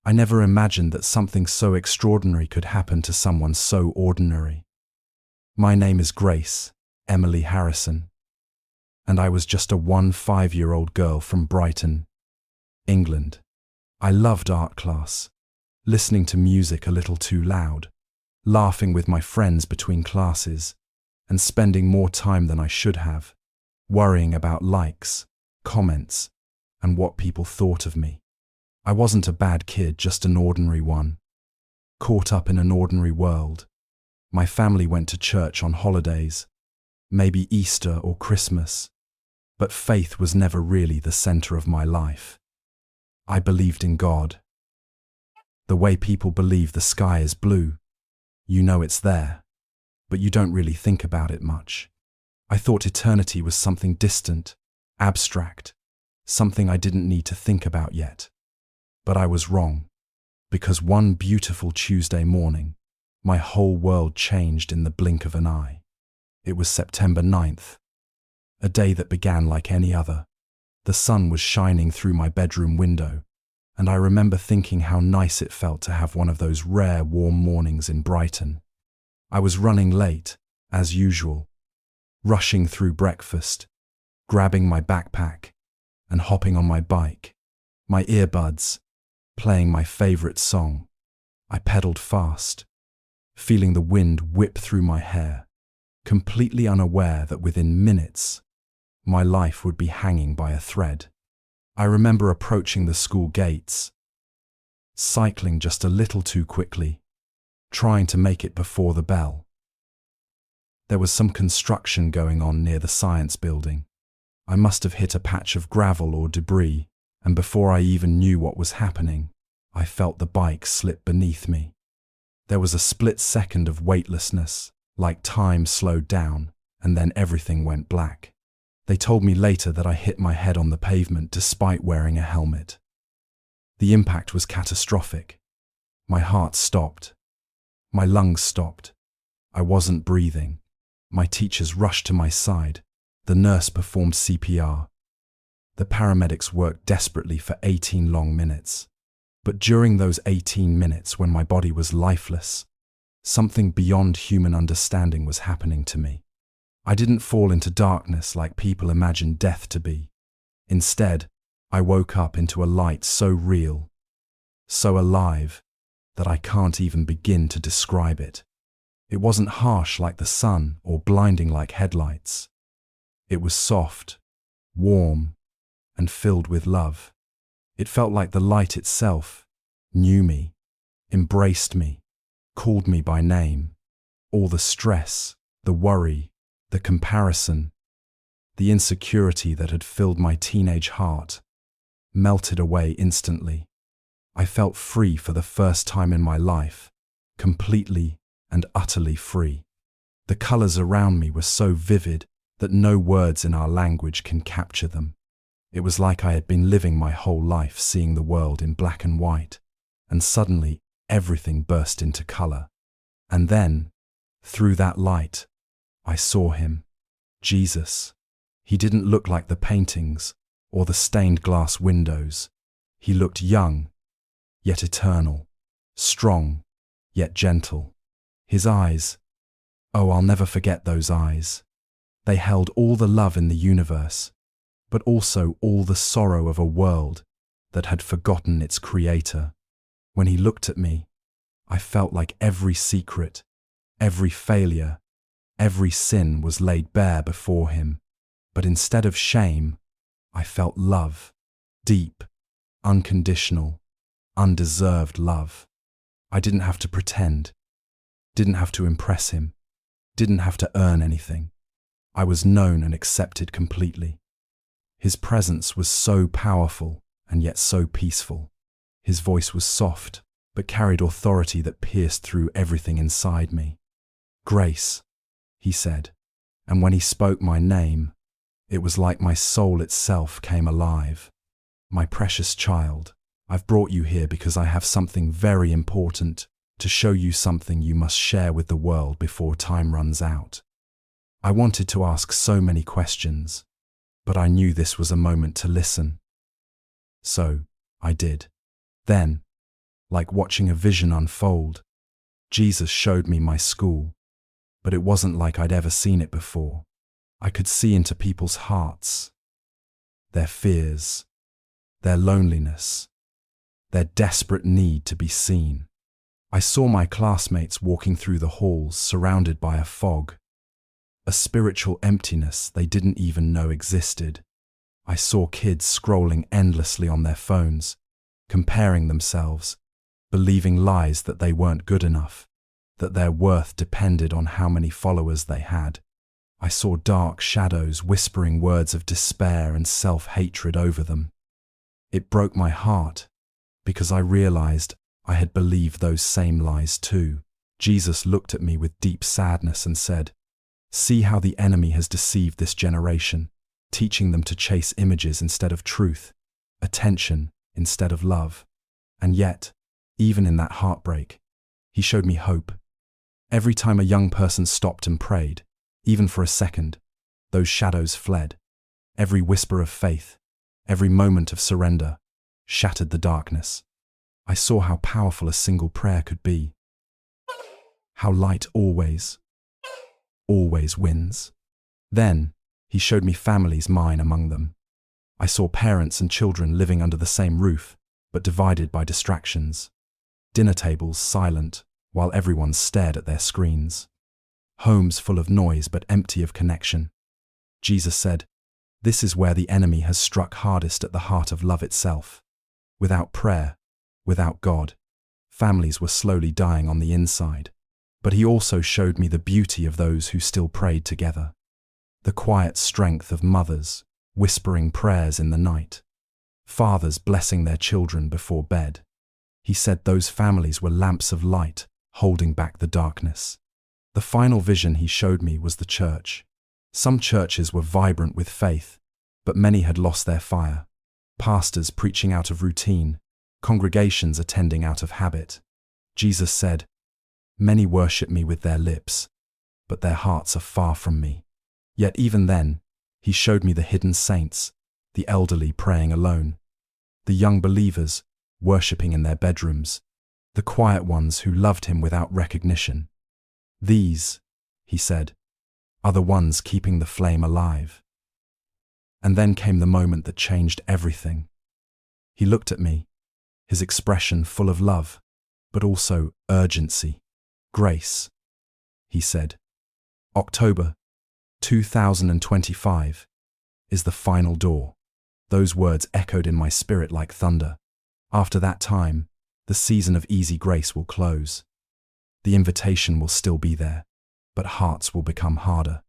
I never imagined that something so extraordinary could happen to someone so ordinary. My name is Grace Emily Harrison, and I was just a 5-year-old girl from Brighton, England. I loved art class, listening to music a little too loud, laughing with my friends between classes, and spending more time than I should have, worrying about likes, comments, and what people thought of me. I wasn't a bad kid, just an ordinary one, caught up in an ordinary world. My family went to church on holidays, maybe Easter or Christmas, but faith was never really the center of my life. I believed in God. The way people believe the sky is blue. You know it's there, but you don't really think about it much. I thought eternity was something distant, abstract, something I didn't need to think about yet. But I was wrong, because one beautiful Tuesday morning, my whole world changed in the blink of an eye. It was September 9th, a day that began like any other. The sun was shining through my bedroom window, and I remember thinking how nice it felt to have one of those rare warm mornings in Brighton. I was running late, as usual, rushing through breakfast, grabbing my backpack, and hopping on my bike, my earbuds, playing my favorite song. I pedaled fast, feeling the wind whip through my hair, completely unaware that within minutes, my life would be hanging by a thread. I remember approaching the school gates, cycling just a little too quickly, trying to make it before the bell. There was some construction going on near the science building. I must have hit a patch of gravel or debris, and before I even knew what was happening, I felt the bike slip beneath me. There was a split second of weightlessness, like time slowed down, and then everything went black. They told me later that I hit my head on the pavement despite wearing a helmet. The impact was catastrophic. My heart stopped. My lungs stopped. I wasn't breathing. My teachers rushed to my side. The nurse performed CPR. The paramedics worked desperately for 18 long minutes. But during those 18 minutes when my body was lifeless, something beyond human understanding was happening to me. I didn't fall into darkness like people imagine death to be. Instead, I woke up into a light so real, so alive, that I can't even begin to describe it. It wasn't harsh like the sun or blinding like headlights. It was soft, warm, and filled with love. It felt like the light itself knew me, embraced me, called me by name. All the stress, the worry, the comparison, the insecurity that had filled my teenage heart melted away instantly. I felt free for the first time in my life, completely and utterly free. The colors around me were so vivid that no words in our language can capture them. It was like I had been living my whole life seeing the world in black and white, and suddenly everything burst into color. And then, through that light, I saw him, Jesus. He didn't look like the paintings or the stained glass windows. He looked young, yet eternal, strong, yet gentle. His eyes, oh, I'll never forget those eyes. They held all the love in the universe, but also all the sorrow of a world that had forgotten its creator. When he looked at me, I felt like every secret, every failure, every sin was laid bare before him. But instead of shame, I felt love, deep, unconditional, undeserved love. I didn't have to pretend, didn't have to impress him, didn't have to earn anything. I was known and accepted completely. His presence was so powerful and yet so peaceful. His voice was soft, but carried authority that pierced through everything inside me. Grace, he said, and when he spoke my name, it was like my soul itself came alive. My precious child, I've brought you here because I have something very important to show you, something you must share with the world before time runs out. I wanted to ask so many questions, but I knew this was a moment to listen. So, I did. Then, like watching a vision unfold. Jesus showed me my school, but it wasn't like I'd ever seen it before. I could see into people's hearts, their fears, their loneliness, their desperate need to be seen. I saw my classmates walking through the halls surrounded by a fog, a spiritual emptiness they didn't even know existed. I saw kids scrolling endlessly on their phones, comparing themselves, believing lies that they weren't good enough, that their worth depended on how many followers they had. I saw dark shadows whispering words of despair and self-hatred over them. It broke my heart, because I realized I had believed those same lies too. Jesus looked at me with deep sadness and said, "See how the enemy has deceived this generation, teaching them to chase images instead of truth, attention instead of love." And yet, even in that heartbreak, he showed me hope. Every time a young person stopped and prayed, even for a second, those shadows fled. Every whisper of faith, every moment of surrender, shattered the darkness. I saw how powerful a single prayer could be. How light always wins. Then, he showed me families, mine among them. I saw parents and children living under the same roof, but divided by distractions. Dinner tables silent, while everyone stared at their screens. Homes full of noise but empty of connection. Jesus said, "This is where the enemy has struck hardest, at the heart of love itself." Without prayer, without God, families were slowly dying on the inside. But he also showed me the beauty of those who still prayed together. The quiet strength of mothers, whispering prayers in the night. Fathers blessing their children before bed. He said those families were lamps of light, holding back the darkness. The final vision he showed me was the church. Some churches were vibrant with faith, but many had lost their fire. Pastors preaching out of routine, congregations attending out of habit. Jesus said, "Many worship me with their lips, but their hearts are far from me." Yet even then, he showed me the hidden saints, the elderly praying alone, the young believers worshipping in their bedrooms, the quiet ones who loved him without recognition. "These," he said, "are the ones keeping the flame alive." And then came the moment that changed everything. He looked at me, his expression full of love, but also urgency. "Grace," he said, "October 2025 is the final door." Those words echoed in my spirit like thunder. After that time, the season of easy grace will close. The invitation will still be there, but hearts will become harder.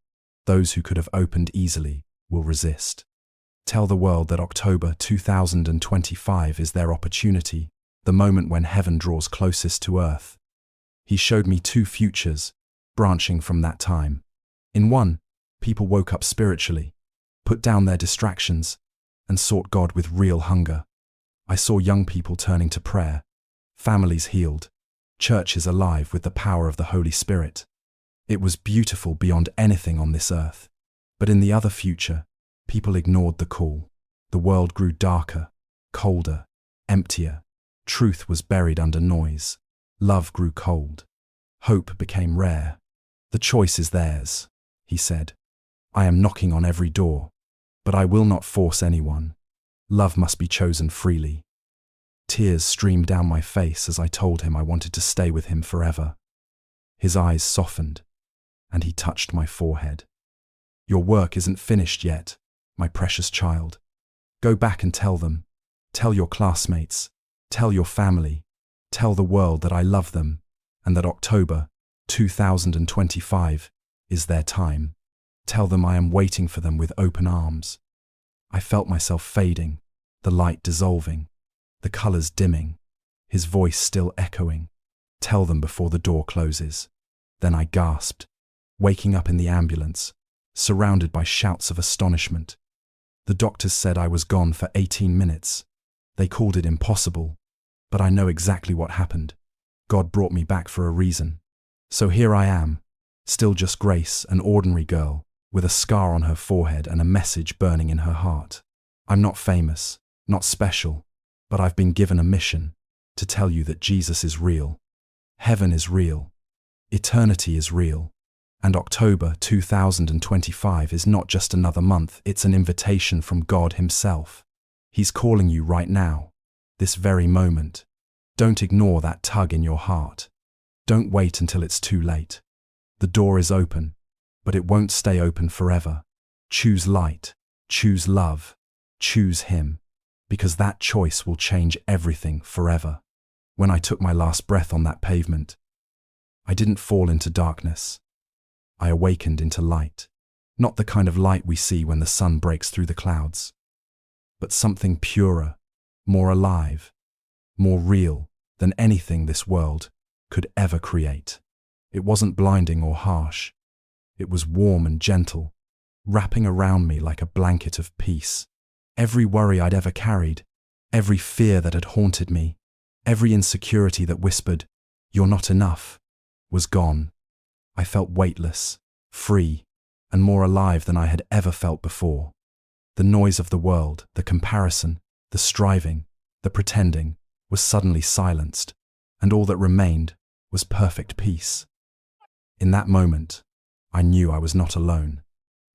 Those who could have opened easily will resist. Tell the world that October 2025 is their opportunity, the moment when heaven draws closest to earth. He showed me two futures, branching from that time. In one, people woke up spiritually, put down their distractions, and sought God with real hunger. I saw young people turning to prayer, families healed, churches alive with the power of the Holy Spirit. It was beautiful beyond anything on this earth. But in the other future, people ignored the call. The world grew darker, colder, emptier. Truth was buried under noise. Love grew cold. Hope became rare. "The choice is theirs," he said. "I am knocking on every door, but I will not force anyone. Love must be chosen freely." Tears streamed down my face as I told him I wanted to stay with him forever. His eyes softened, and he touched my forehead. "Your work isn't finished yet, my precious child. Go back and tell them. Tell your classmates. Tell your family. Tell the world that I love them, and that October 2025 is their time. Tell them I am waiting for them with open arms." I felt myself fading, the light dissolving, the colors dimming, his voice still echoing. "Tell them before the door closes." Then I gasped, waking up in the ambulance, surrounded by shouts of astonishment. The doctors said I was gone for 18 minutes. They called it impossible, but I know exactly what happened. God brought me back for a reason. So here I am, still just Grace, an ordinary girl, with a scar on her forehead and a message burning in her heart. I'm not famous, not special, but I've been given a mission. to tell you that Jesus is real, heaven is real, eternity is real, and October 2025 is not just another month, it's an invitation from God Himself. He's calling you right now, this very moment. Don't ignore that tug in your heart. Don't wait until it's too late. The door is open, but it won't stay open forever. Choose light, choose love, choose Him, because that choice will change everything forever. When I took my last breath on that pavement, I didn't fall into darkness. I awakened into light, not the kind of light we see when the sun breaks through the clouds, but something purer, more alive, more real than anything this world could ever create. It wasn't blinding or harsh. It was warm and gentle, wrapping around me like a blanket of peace. Every worry I'd ever carried, every fear that had haunted me, every insecurity that whispered, "You're not enough," was gone. I felt weightless, free, and more alive than I had ever felt before. The noise of the world, the comparison, the striving, the pretending, was suddenly silenced, and all that remained was perfect peace. In that moment, I knew I was not alone.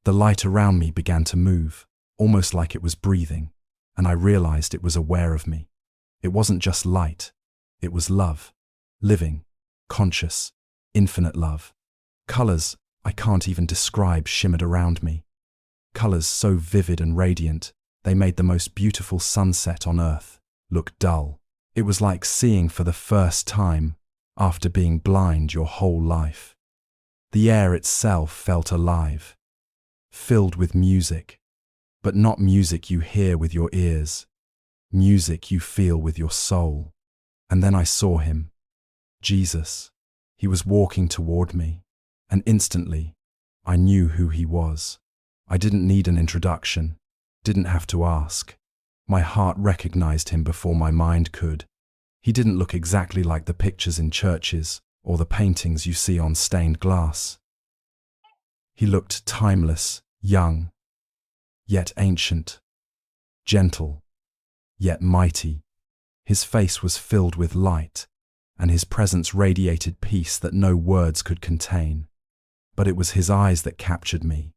The light around me began to move, almost like it was breathing, and I realized it was aware of me. It wasn't just light, it was love, living, conscious, infinite love. Colors I can't even describe shimmered around me. Colors so vivid and radiant, they made the most beautiful sunset on earth look dull. It was like seeing for the first time after being blind your whole life. The air itself felt alive, filled with music, but not music you hear with your ears, music you feel with your soul. And then I saw Him, Jesus. He was walking toward me, and instantly I knew who He was. I didn't need an introduction, didn't have to ask. My heart recognized Him before my mind could. He didn't look exactly like the pictures in churches or the paintings you see on stained glass. He looked timeless, young, yet ancient, gentle, yet mighty. His face was filled with light, and His presence radiated peace that no words could contain. But it was His eyes that captured me,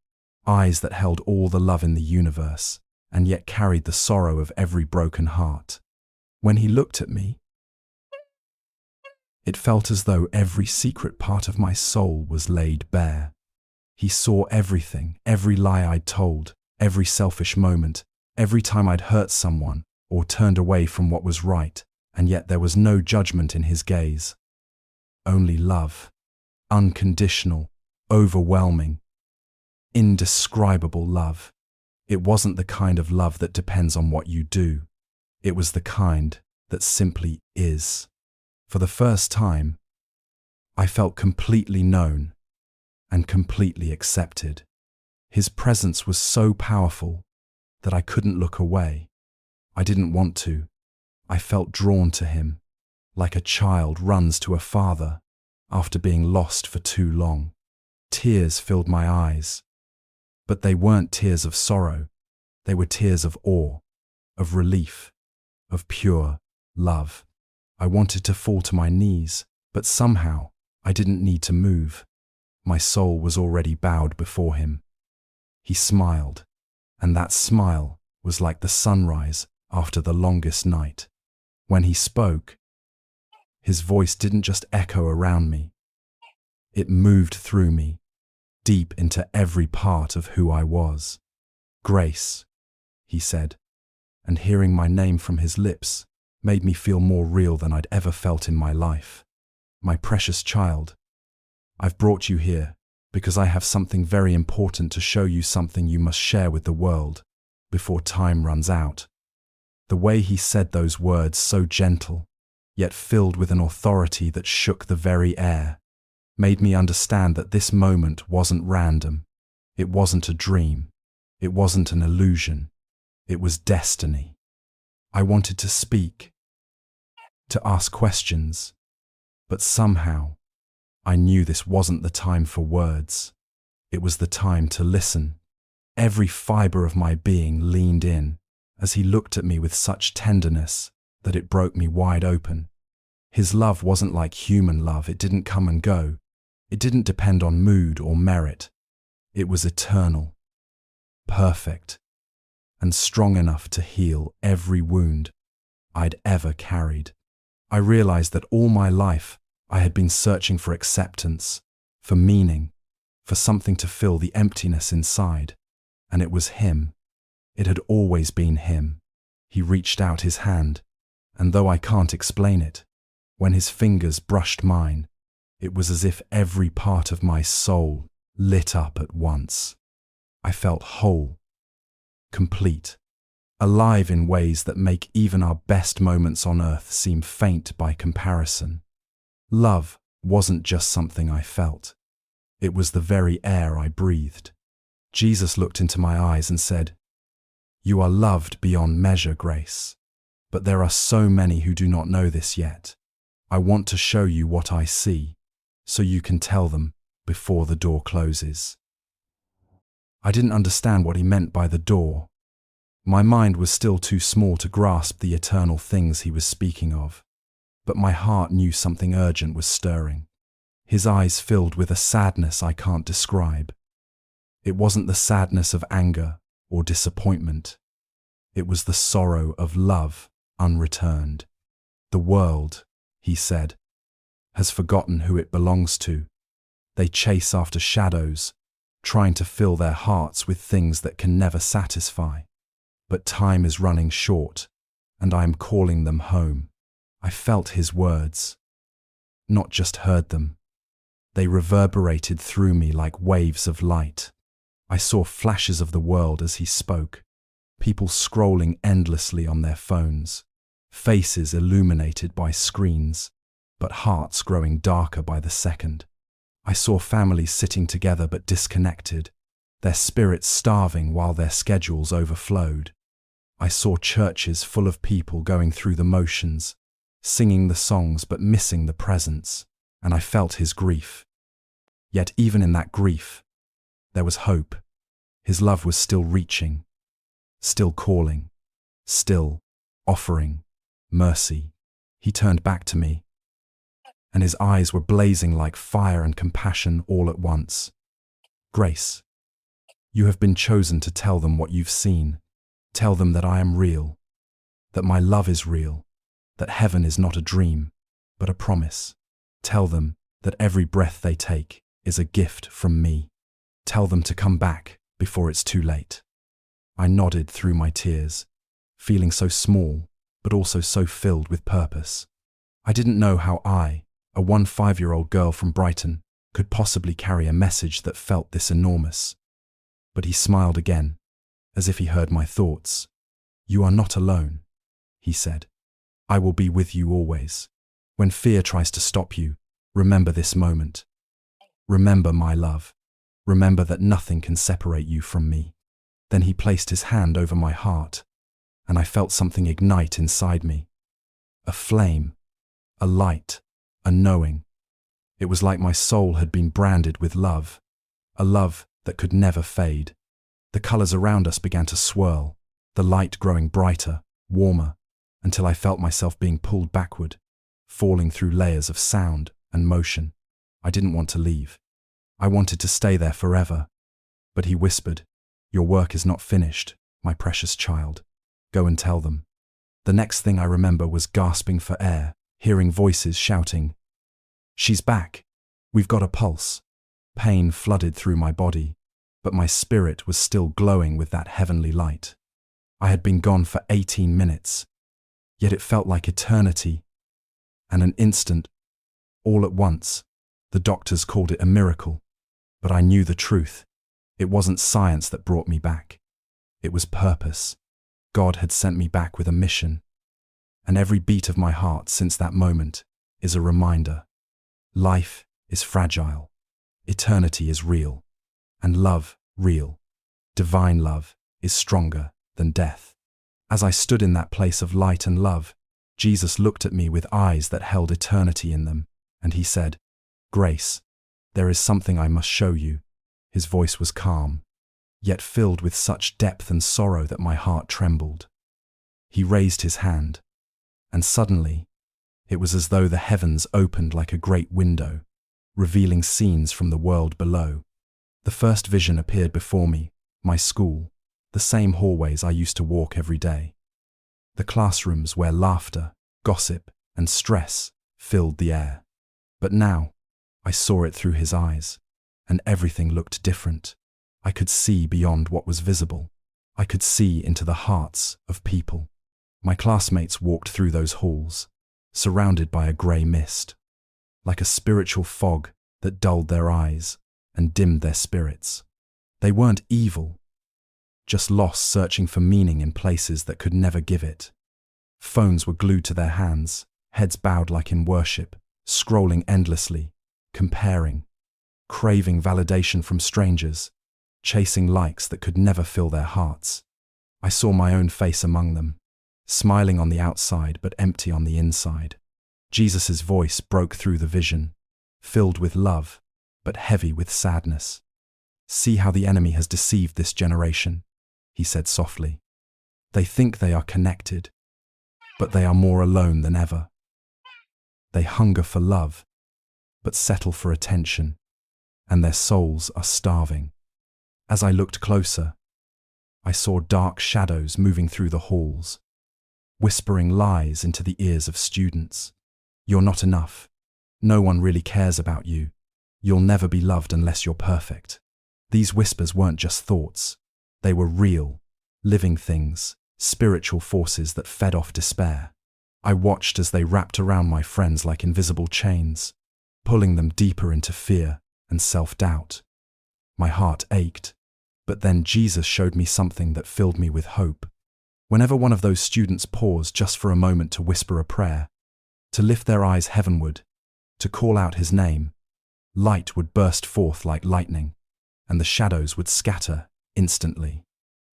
eyes that held all the love in the universe, and yet carried the sorrow of every broken heart. When He looked at me, it felt as though every secret part of my soul was laid bare. He saw everything, every lie I'd told, every selfish moment, every time I'd hurt someone or turned away from what was right, and yet there was no judgment in His gaze. Only love, unconditional, overwhelming, indescribable love. It wasn't the kind of love that depends on what you do. It was the kind that simply is. For the first time, I felt completely known and completely accepted. His presence was so powerful that I couldn't look away. I didn't want to. I felt drawn to Him, like a child runs to a father after being lost for too long. Tears filled my eyes, but they weren't tears of sorrow. They were tears of awe, of relief, of pure love. I wanted to fall to my knees, but somehow I didn't need to move. My soul was already bowed before Him. He smiled, and that smile was like the sunrise after the longest night. When He spoke, His voice didn't just echo around me. It moved through me, deep into every part of who I was. "Grace," He said, and hearing my name from His lips made me feel more real than I'd ever felt in my life. "My precious child, I've brought you here because I have something very important to show you, something you must share with the world before time runs out." The way He said those words, so gentle, yet filled with an authority that shook the very air, made me understand that this moment wasn't random. It wasn't a dream. It wasn't an illusion. It was destiny. I wanted to speak, to ask questions, but somehow I knew this wasn't the time for words. It was the time to listen. Every fiber of my being leaned in as He looked at me with such tenderness that it broke me wide open. His love wasn't like human love. It didn't come and go. It didn't depend on mood or merit. It was eternal, perfect, and strong enough to heal every wound I'd ever carried. I realized that all my life I had been searching for acceptance, for meaning, for something to fill the emptiness inside, and it was him. It had always been him. He reached out his hand, and though I can't explain it, when his fingers brushed mine, it was as if every part of my soul lit up at once. I felt whole, complete, alive in ways that make even our best moments on earth seem faint by comparison. Love wasn't just something I felt. It was the very air I breathed. Jesus looked into my eyes and said, "You are loved beyond measure, Grace. But there are so many who do not know this yet. I want to show you what I see, so you can tell them before the door closes." I didn't understand what he meant by the door. My mind was still too small to grasp the eternal things he was speaking of. But my heart knew something urgent was stirring. His eyes filled with a sadness I can't describe. It wasn't the sadness of anger or disappointment. It was the sorrow of love unreturned. The world, he said, has forgotten who it belongs to. They chase after shadows, trying to fill their hearts with things that can never satisfy. But time is running short, and I am calling them home. I felt his words, not just heard them. They reverberated through me like waves of light. I saw flashes of the world as he spoke, people scrolling endlessly on their phones, faces illuminated by screens, but hearts growing darker by the second. I saw families sitting together but disconnected, their spirits starving while their schedules overflowed. I saw churches full of people going through the motions, singing the songs but missing the presence, and I felt his grief. Yet even in that grief, there was hope. His love was still reaching, still calling, still offering mercy. He turned back to me, and his eyes were blazing like fire and compassion all at once. "Grace, you have been chosen to tell them what you've seen. Tell them that I am real, that my love is real, that heaven is not a dream, but a promise. Tell them that every breath they take is a gift from me. Tell them to come back before it's too late." I nodded through my tears, feeling so small, but also so filled with purpose. I didn't know how I, a 15-year-old girl from Brighton, could possibly carry a message that felt this enormous. But he smiled again, as if he heard my thoughts. "You are not alone," he said. "I will be with you always. When fear tries to stop you, remember this moment. Remember my love. Remember that nothing can separate you from me." Then he placed his hand over my heart, and I felt something ignite inside me. A flame, a light, a knowing. It was like my soul had been branded with love, a love that could never fade. The colors around us began to swirl, the light growing brighter, warmer, until I felt myself being pulled backward, falling through layers of sound and motion. I didn't want to leave. I wanted to stay there forever. But he whispered, "Your work is not finished, my precious child. Go and tell them." The next thing I remember was gasping for air, hearing voices shouting, "She's back. We've got a pulse." Pain flooded through my body, but my spirit was still glowing with that heavenly light. I had been gone for 18 minutes, yet it felt like eternity, and an instant, all at once. The doctors called it a miracle, but I knew the truth. It wasn't science that brought me back. It was purpose. God had sent me back with a mission, and every beat of my heart since that moment is a reminder. Life is fragile, eternity is real, and love real. Divine love is stronger than death. As I stood in that place of light and love, Jesus looked at me with eyes that held eternity in them, and he said, "Grace, there is something I must show you." His voice was calm, yet filled with such depth and sorrow that my heart trembled. He raised his hand, and suddenly, It was as though the heavens opened like a great window, revealing scenes from the world below. The first vision appeared before me, my school, the same hallways I used to walk every day. The classrooms where laughter, gossip, and stress filled the air. But now, I saw it through his eyes, and everything looked different. I could see beyond what was visible. I could see into the hearts of people. My classmates walked through those halls, surrounded by a grey mist, like a spiritual fog that dulled their eyes and dimmed their spirits. They weren't evil, just lost searching for meaning in places that could never give it. Phones were glued to their hands, heads bowed like in worship, scrolling endlessly, comparing, craving validation from strangers, chasing likes that could never fill their hearts. I saw my own face among them, smiling on the outside but empty on the inside. Jesus' voice broke through the vision, filled with love, but heavy with sadness. "See how the enemy has deceived this generation," he said softly. "They think they are connected, but they are more alone than ever. They hunger for love, but settle for attention, and their souls are starving." As I looked closer, I saw dark shadows moving through the halls, whispering lies into the ears of students. "You're not enough. No one really cares about you. You'll never be loved unless you're perfect." These whispers weren't just thoughts. They were real, living things, spiritual forces that fed off despair. I watched as they wrapped around my friends like invisible chains, pulling them deeper into fear and self-doubt. My heart ached, but then Jesus showed me something that filled me with hope. Whenever one of those students paused just for a moment to whisper a prayer, to lift their eyes heavenward, to call out his name, light would burst forth like lightning, and the shadows would scatter instantly.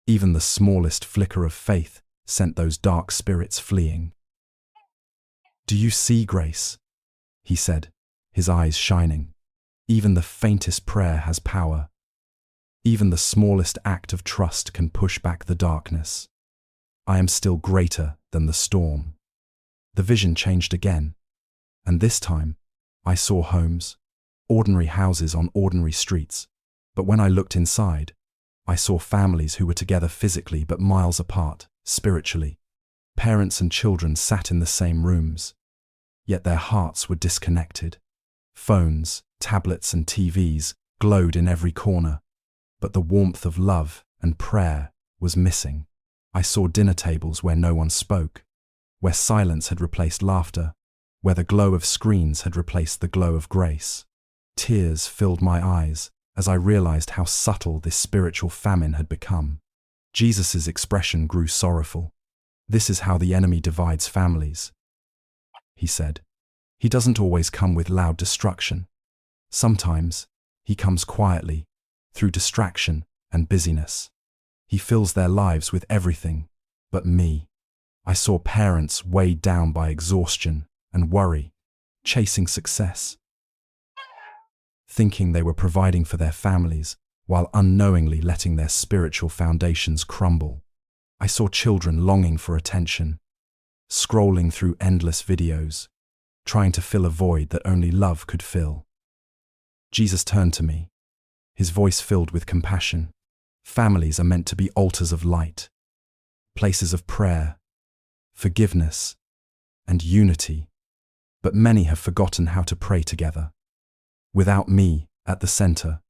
Even the smallest flicker of faith sent those dark spirits fleeing. "Do you see, Grace?" he said, his eyes shining. "Even the faintest prayer has power. Even the smallest act of trust can push back the darkness. I am still greater than the storm." The vision changed again, and this time I saw homes, ordinary houses on ordinary streets. But when I looked inside, I saw families who were together physically but miles apart, spiritually. Parents and children sat in the same rooms, yet their hearts were disconnected. Phones, tablets, and TVs glowed in every corner, but the warmth of love and prayer was missing. I saw dinner tables where no one spoke, where silence had replaced laughter, where the glow of screens had replaced the glow of grace. Tears filled my eyes as I realized how subtle this spiritual famine had become. Jesus' expression grew sorrowful. "This is how the enemy divides families," he said. "He doesn't always come with loud destruction. Sometimes he comes quietly, through distraction and busyness. He fills their lives with everything but me." I saw parents weighed down by exhaustion and worry, chasing success, thinking they were providing for their families while unknowingly letting their spiritual foundations crumble. I saw children longing for attention, scrolling through endless videos, trying to fill a void that only love could fill. Jesus turned to me, his voice filled with compassion. "Families are meant to be altars of light, places of prayer, forgiveness, and unity, but many have forgotten how to pray together. Without me at the center,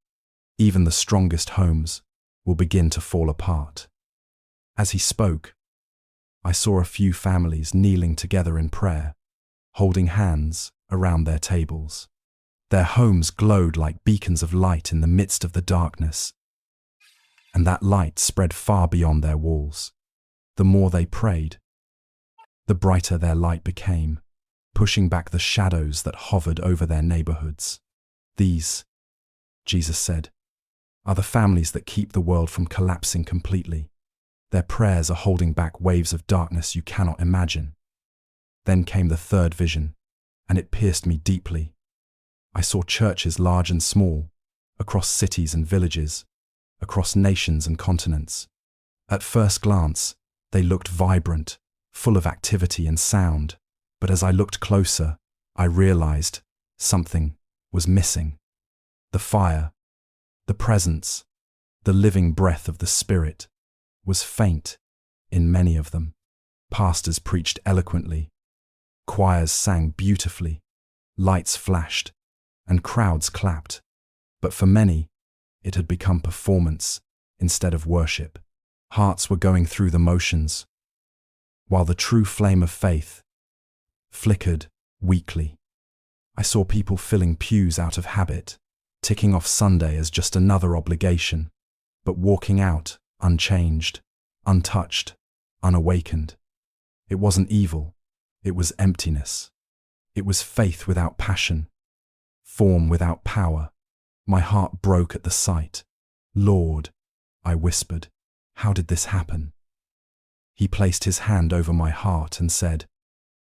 even the strongest homes will begin to fall apart." As he spoke, I saw a few families kneeling together in prayer, holding hands around their tables. Their homes glowed like beacons of light in the midst of the darkness, and that light spread far beyond their walls. The more they prayed, the brighter their light became, pushing back the shadows that hovered over their neighborhoods. "These," Jesus said, "are the families that keep the world from collapsing completely. Their prayers are holding back waves of darkness you cannot imagine." Then came the third vision, and it pierced me deeply. I saw churches large and small, across cities and villages, across nations and continents. At first glance, they looked vibrant, full of activity and sound. But as I looked closer, I realized something was missing. The fire, the presence, the living breath of the Spirit was faint in many of them. Pastors preached eloquently, choirs sang beautifully, lights flashed, and crowds clapped. But for many, it had become performance instead of worship. Hearts were going through the motions, while the true flame of faith flickered weakly. I saw people filling pews out of habit, ticking off Sunday as just another obligation, but walking out unchanged, untouched, unawakened. It wasn't evil, it was emptiness. It was faith without passion, form without power. My heart broke at the sight. "Lord," I whispered, "how did this happen?" He placed his hand over my heart and said,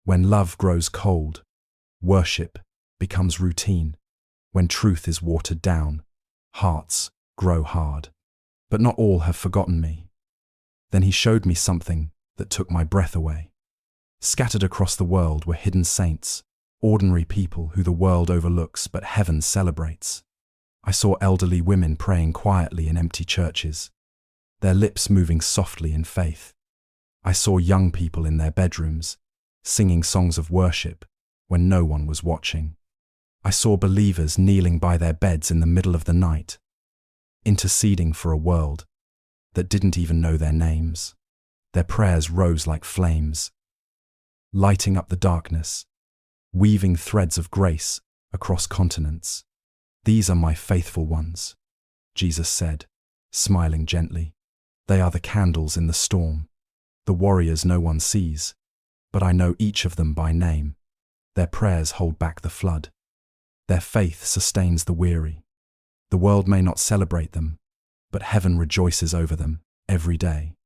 "When love grows cold, worship becomes routine. When truth is watered down, hearts grow hard. But not all have forgotten me." Then he showed me something that took my breath away. Scattered across the world were hidden saints, ordinary people who the world overlooks but heaven celebrates. I saw elderly women praying quietly in empty churches, their lips moving softly in faith. I saw young people in their bedrooms, singing songs of worship when no one was watching. I saw believers kneeling by their beds in the middle of the night, interceding for a world that didn't even know their names. Their prayers rose like flames, lighting up the darkness, weaving threads of grace across continents. "These are my faithful ones," Jesus said, smiling gently. "They are the candles in the storm, the warriors no one sees, but I know each of them by name. Their prayers hold back the flood. Their faith sustains the weary. The world may not celebrate them, but heaven rejoices over them every day."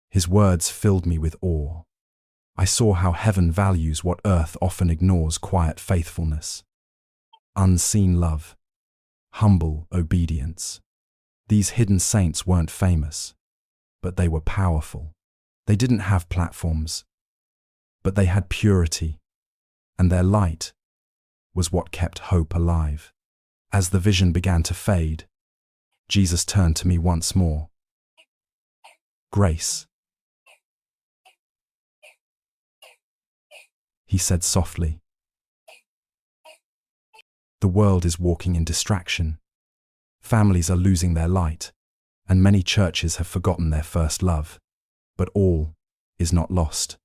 His words filled me with awe. I saw how heaven values what earth often ignores: quiet faithfulness, unseen love, humble obedience. These hidden saints weren't famous, but they were powerful. They didn't have platforms, but they had purity, and their light was what kept hope alive. As the vision began to fade, Jesus turned to me once more. "Grace," he said softly. "The world is walking in distraction. Families are losing their light, and many churches have forgotten their first love. But all is not lost.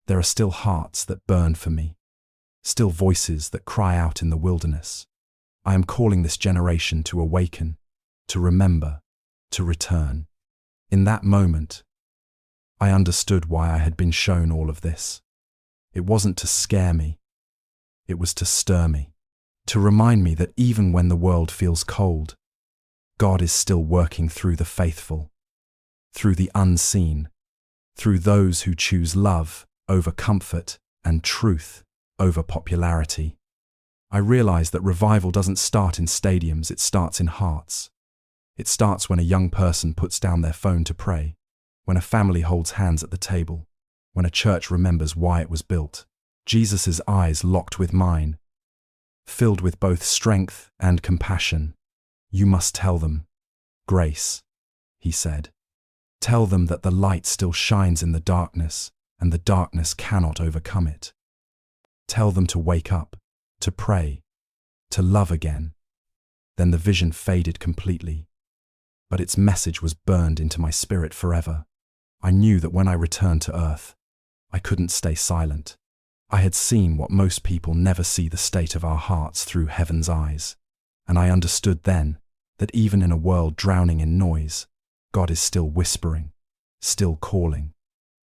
There are still hearts that burn for me, still voices that cry out in the wilderness. I am calling this generation to awaken, to remember, to return." In that moment, I understood why I had been shown all of this. It wasn't to scare me, it was to stir me, to remind me that even when the world feels cold, God is still working through the faithful, through the unseen, through those who choose love over comfort and truth over popularity. I realized that revival doesn't start in stadiums, it starts in hearts. It starts when a young person puts down their phone to pray, when a family holds hands at the table, when a church remembers why it was built. Jesus' eyes locked with mine, filled with both strength and compassion. "You must tell them, Grace," he said. "Tell them that the light still shines in the darkness, and the darkness cannot overcome it. Tell them to wake up, to pray, to love again." Then the vision faded completely, but its message was burned into my spirit forever. I knew that when I returned to earth, I couldn't stay silent. I had seen what most people never see: the state of our hearts through heaven's eyes. And I understood then that even in a world drowning in noise, God is still whispering, still calling,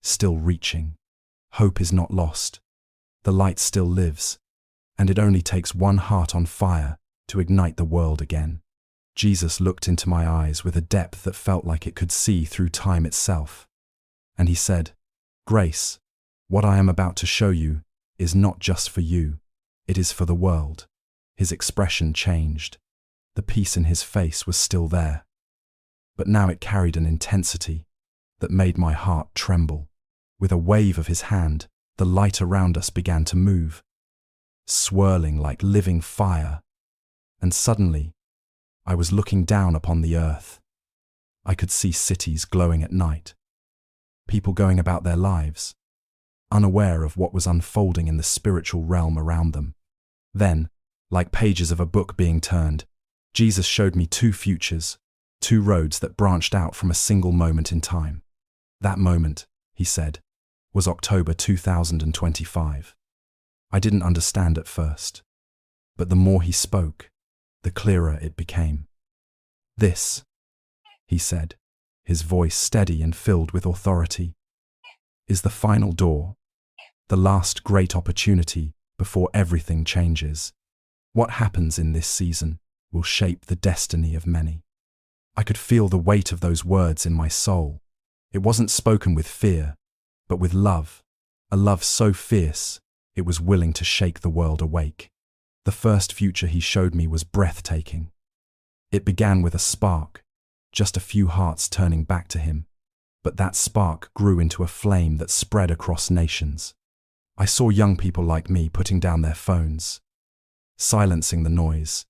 still reaching. Hope is not lost. The light still lives, and it only takes one heart on fire to ignite the world again. Jesus looked into my eyes with a depth that felt like it could see through time itself. And he said, "Grace, what I am about to show you is not just for you, it is for the world." His expression changed. The peace in his face was still there, but now it carried an intensity that made my heart tremble. With a wave of his hand, the light around us began to move, swirling like living fire. And suddenly, I was looking down upon the earth. I could see cities glowing at night, people going about their lives, unaware of what was unfolding in the spiritual realm around them. Then, like pages of a book being turned, Jesus showed me two futures, two roads that branched out from a single moment in time. That moment, he said, was October 2025. I didn't understand at first, but the more he spoke, the clearer it became. This, he said, his voice steady and filled with authority, is the final door, the last great opportunity before everything changes. What happens in this season will shape the destiny of many. I could feel the weight of those words in my soul. It wasn't spoken with fear, but with love, a love so fierce it was willing to shake the world awake. The first future he showed me was breathtaking. It began with a spark, just a few hearts turning back to him, but that spark grew into a flame that spread across nations. I saw young people like me putting down their phones, silencing the noise,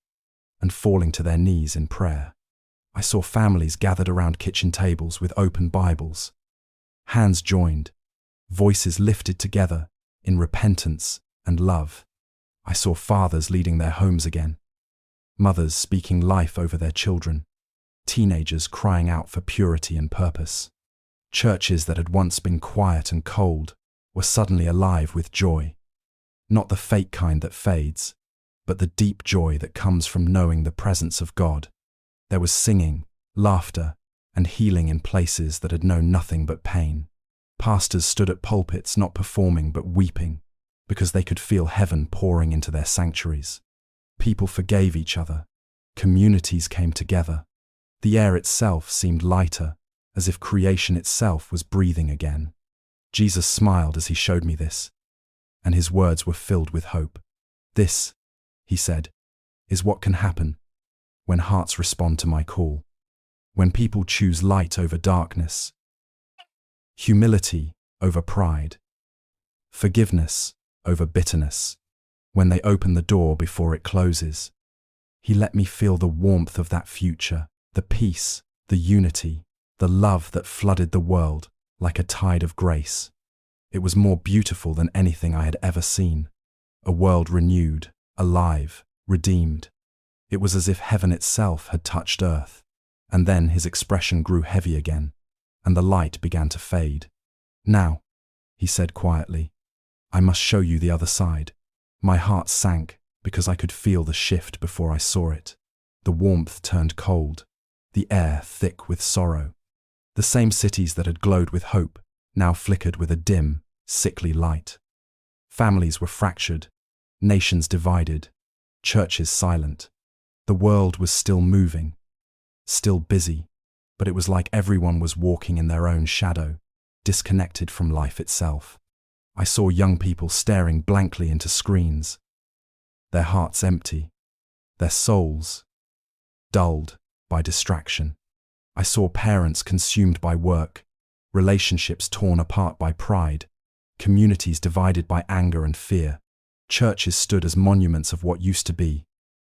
and falling to their knees in prayer. I saw families gathered around kitchen tables with open Bibles, hands joined, voices lifted together in repentance and love. I saw fathers leading their homes again, mothers speaking life over their children, teenagers crying out for purity and purpose. Churches that had once been quiet and cold were suddenly alive with joy. Not the fake kind that fades, but the deep joy that comes from knowing the presence of God. There was singing, laughter, and healing in places that had known nothing but pain. Pastors stood at pulpits not performing but weeping, because they could feel heaven pouring into their sanctuaries. People forgave each other. Communities came together. The air itself seemed lighter, as if creation itself was breathing again. Jesus smiled as he showed me this, and his words were filled with hope. This, he said, is what can happen when hearts respond to my call, when people choose light over darkness, humility over pride, forgiveness over bitterness, when they open the door before it closes. He let me feel the warmth of that future, the peace, the unity, the love that flooded the world like a tide of grace. It was more beautiful than anything I had ever seen. A world renewed, alive, redeemed. It was as if heaven itself had touched earth. And then his expression grew heavy again, and the light began to fade. Now, he said quietly, I must show you the other side. My heart sank because I could feel the shift before I saw it. The warmth turned cold, the air thick with sorrow. The same cities that had glowed with hope now flickered with a dim, sickly light. Families were fractured, nations divided, churches silent. The world was still moving, still busy, but it was like everyone was walking in their own shadow, disconnected from life itself. I saw young people staring blankly into screens, their hearts empty, their souls dulled by distraction. I saw parents consumed by work, relationships torn apart by pride, communities divided by anger and fear. Churches stood as monuments of what used to be,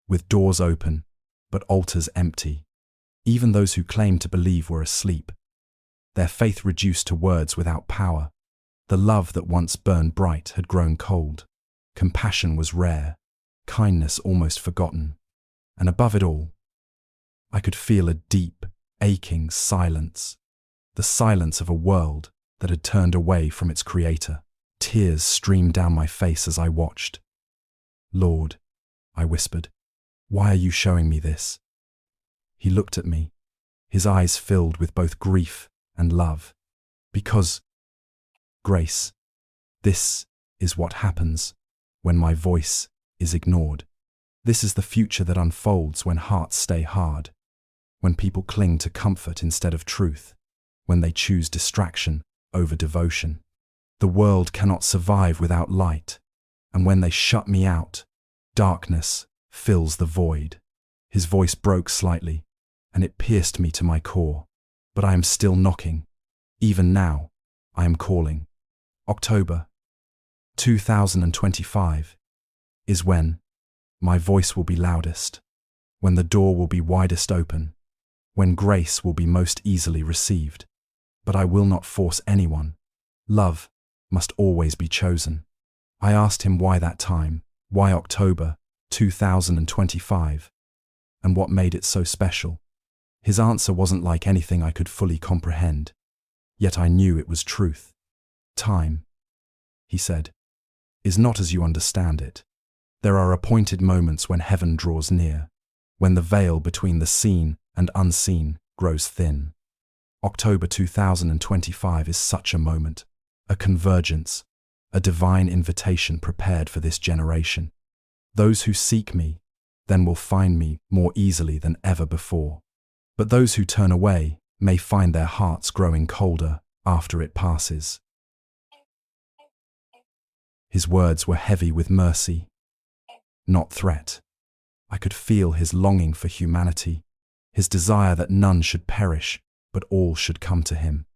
with doors open, but altars empty. Even those who claimed to believe were asleep, their faith reduced to words without power. The love that once burned bright had grown cold. Compassion was rare, kindness almost forgotten. And above it all, I could feel a deep, aching silence, the silence of a world that had turned away from its creator. Tears streamed down my face as I watched. Lord, I whispered, why are you showing me this? He looked at me, his eyes filled with both grief and love. Because, Grace, this is what happens when my voice is ignored. This is the future that unfolds when hearts stay hard, when people cling to comfort instead of truth, when they choose distraction over devotion. The world cannot survive without light, and when they shut me out, darkness fills the void. His voice broke slightly, and it pierced me to my core. But I am still knocking. Even now, I am calling. October, 2025 is when my voice will be loudest, when the door will be widest open, when grace will be most easily received. But I will not force anyone. Love must always be chosen. I asked him why that time, why October 2025, and what made it so special. His answer wasn't like anything I could fully comprehend, yet I knew it was truth. Time, he said, is not as you understand it. There are appointed moments when heaven draws near, when the veil between the seen and unseen grows thin. October 2025 is such a moment, a convergence, a divine invitation prepared for this generation. Those who seek me then will find me more easily than ever before. But those who turn away may find their hearts growing colder after it passes. His words were heavy with mercy, not threat. I could feel his longing for humanity, his desire that none should perish, but all should come to him.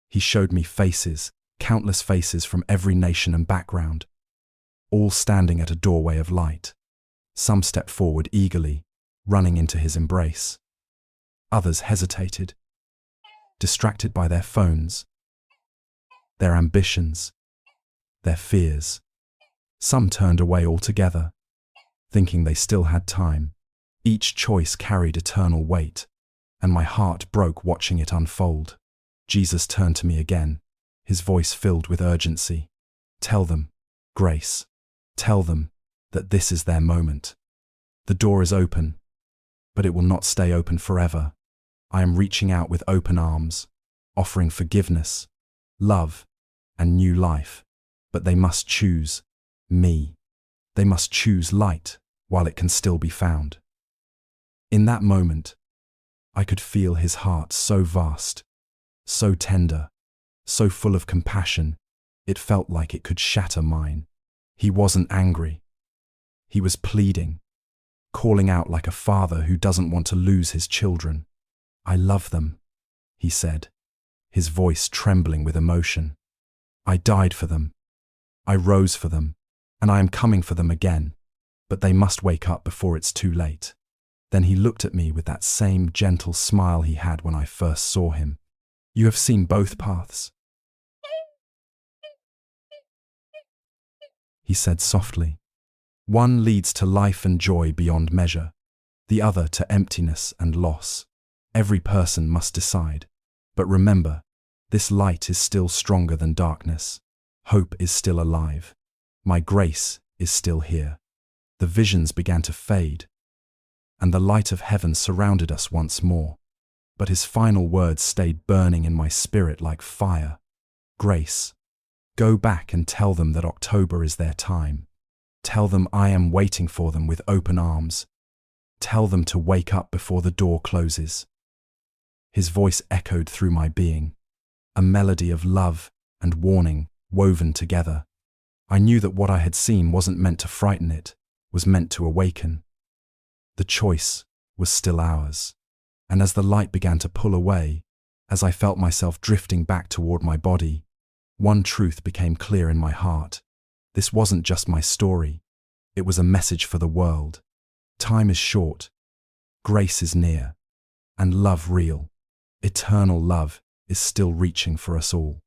He showed me faces, countless faces from every nation and background, all standing at a doorway of light. Some stepped forward eagerly, running into his embrace. Others hesitated, distracted by their phones, their ambitions, their fears. Some turned away altogether, thinking they still had time. Each choice carried eternal weight, and my heart broke watching it unfold. Jesus turned to me again, his voice filled with urgency. Tell them, Grace, tell them that this is their moment. The door is open, but it will not stay open forever. I am reaching out with open arms, offering forgiveness, love, and new life, but they must choose me. They must choose light while it can still be found. In that moment, I could feel his heart so vast, so tender, so full of compassion, it felt like it could shatter mine. He wasn't angry. He was pleading, calling out like a father who doesn't want to lose his children. I love them, he said, his voice trembling with emotion. I died for them. I rose for them, and I am coming for them again, but they must wake up before it's too late. Then he looked at me with that same gentle smile he had when I first saw him. You have seen both paths, he said softly. One leads to life and joy beyond measure, the other to emptiness and loss. Every person must decide. But remember, this light is still stronger than darkness. Hope is still alive. My grace is still here. The visions began to fade, and the light of heaven surrounded us once more. But his final words stayed burning in my spirit like fire. Grace, go back and tell them that October is their time. Tell them I am waiting for them with open arms. Tell them to wake up before the door closes. His voice echoed through my being, a melody of love and warning woven together. I knew that what I had seen wasn't meant to frighten it, was meant to awaken. The choice was still ours, and as the light began to pull away, as I felt myself drifting back toward my body, one truth became clear in my heart. This wasn't just my story, it was a message for the world. Time is short, grace is near, and love real. Eternal love is still reaching for us all.